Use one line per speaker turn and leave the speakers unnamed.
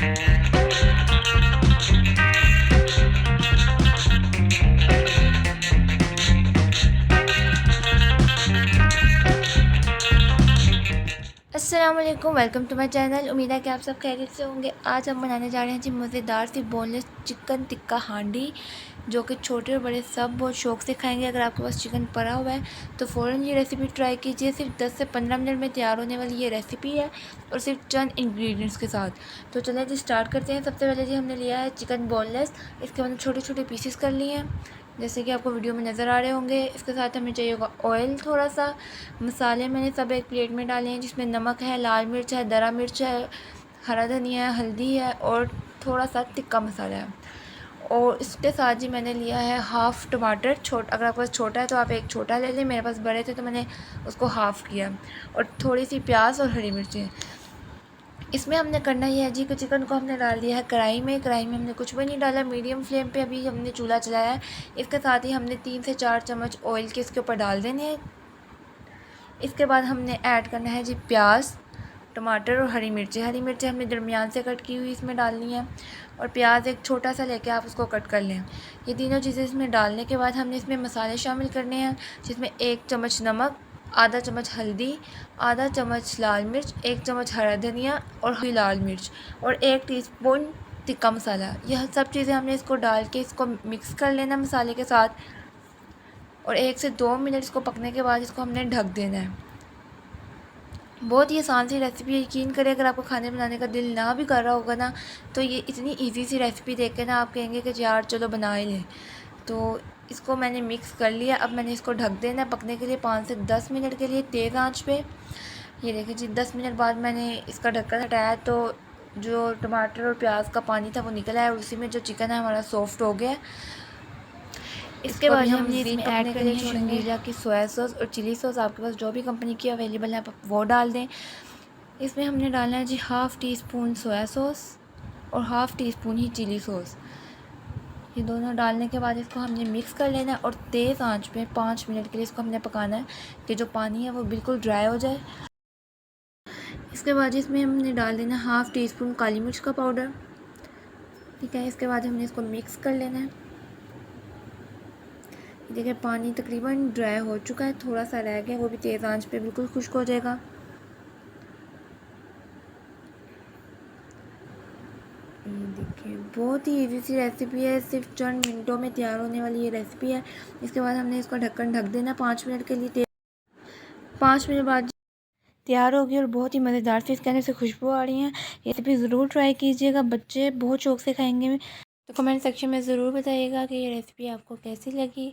अस्सलाम वालेकुम, welcome to my channel. उम्मीद है कि आप सब खैरियत से होंगे। आज हम बनाने जा रहे हैं जी मज़ेदार सी बोनलेस चिकन टिक्का हांडी, जो कि छोटे और बड़े सब बहुत शौक़ से खाएंगे। अगर आपके पास चिकन पड़ा हुआ है तो फ़ौरन ये रेसिपी ट्राई कीजिए। सिर्फ 10 से 15 मिनट में तैयार होने वाली ये रेसिपी है, और सिर्फ चंद इंग्रेडिएंट्स के साथ। तो चलिए जी स्टार्ट करते हैं। सबसे पहले जी हमने लिया है चिकन बोनलेस। इसके मैंने छोटे छोटे पीसेस कर लिए हैं, जैसे कि आपको वीडियो में नज़र आ रहे होंगे। इसके साथ हमें चाहिए होगा ऑयल थोड़ा सा। मसाले मैंने सब एक प्लेट में डाले हैं, जिसमें नमक है, लाल मिर्च है, दरा मिर्च है, हरा धनिया है, हल्दी है और थोड़ा सा तिक्का मसाला है। और इसके साथ जी मैंने लिया है हाफ़ टमाटर। अगर आपके पास छोटा है तो आप एक छोटा ले लें, मेरे पास बड़े थे तो मैंने उसको हाफ़ किया। और थोड़ी सी प्याज और हरी मिर्चें। इसमें हमने करना ये है जी कि चिकन को हमने डाल दिया है कढ़ाई में। हमने कुछ भी नहीं डाला, मीडियम फ्लेम पे अभी हमने चूल्हा चलाया है। इसके साथ ही हमने 3 से 4 चम्मच ऑयल के इसके ऊपर डाल देने हैं। इसके बाद हमने ऐड करना है जी प्याज, टमाटर और हरी मिर्चें। हरी मिर्चें हमने दरमियान से कट की हुई इसमें डालनी है, और प्याज एक छोटा सा लेके आप उसको कट कर लें। ये तीनों चीज़ें इसमें डालने के बाद हमने इसमें मसाले शामिल करने हैं, जिसमें 1 चम्मच नमक, आधा चम्मच हल्दी, आधा चम्मच लाल मिर्च, 1 चम्मच हरा धनिया और हरी लाल मिर्च, और 1 टीस्पून टिक्का मसाला। यह सब चीज़ें हमने इसको डाल के इसको मिक्स कर लेना मसाले के साथ, और 1 से 2 मिनट इसको पकने के बाद इसको हमने ढक देना है। बहुत ही आसान सी रेसिपी है। यकीन करें, अगर आपको खाने बनाने का दिल ना भी कर रहा होगा ना, तो ये इतनी इजी सी रेसिपी देख के ना आप कहेंगे कि यार चलो बना ही लें। तो इसको मैंने मिक्स कर लिया। अब मैंने इसको ढक देना है पकने के लिए 5 से 10 मिनट के लिए तेज़ आंच पे। ये देखिए जी 10 मिनट बाद मैंने इसका ढक्कन हटाया तो जो टमाटर और प्याज का पानी था वो निकला है, और उसी में जो चिकन है हमारा सॉफ्ट हो गया। इसके बाद हमने इसमें ऐड करनी है शंगीला की सोया सॉस और चिली सॉस। आपके पास जो भी कंपनी की अवेलेबल है आप वो डाल दें। इसमें हमने डालना है जी half teaspoon soya sauce और हाफ़ टी स्पून ही चिली सॉस। ये दोनों डालने के बाद इसको हमने मिक्स कर लेना है, और तेज़ आंच पे 5 मिनट के लिए इसको हमने पकाना है कि जो पानी है वो बिल्कुल ड्राई हो जाए। इसके बाद इसमें हमने डाल देना हाफ़ टी स्पून काली मिर्च का पाउडर। ठीक है, इसके बाद हमने इसको मिक्स कर लेना है। देखिए पानी तकरीबन ड्राई हो चुका है, थोड़ा सा रह गया, वो भी तेज़ आंच पे बिल्कुल खुश्क हो जाएगा। ये देखिए बहुत ही इजी सी रेसिपी है, सिर्फ चंद मिनटों में तैयार होने वाली ये रेसिपी है। इसके बाद हमने इसको ढक्कन ढक देना 5 मिनट के लिए। 5 मिनट बाद तैयार होगी, और बहुत ही मज़ेदार सी इसके अंदर से खुशबू आ रही है। ये रेसिपी ज़रूर ट्राई कीजिएगा, बच्चे बहुत शौक़ से खाएंगे। तो कमेंट सेक्शन में ज़रूर बताइएगा कि ये रेसिपी आपको कैसी लगी।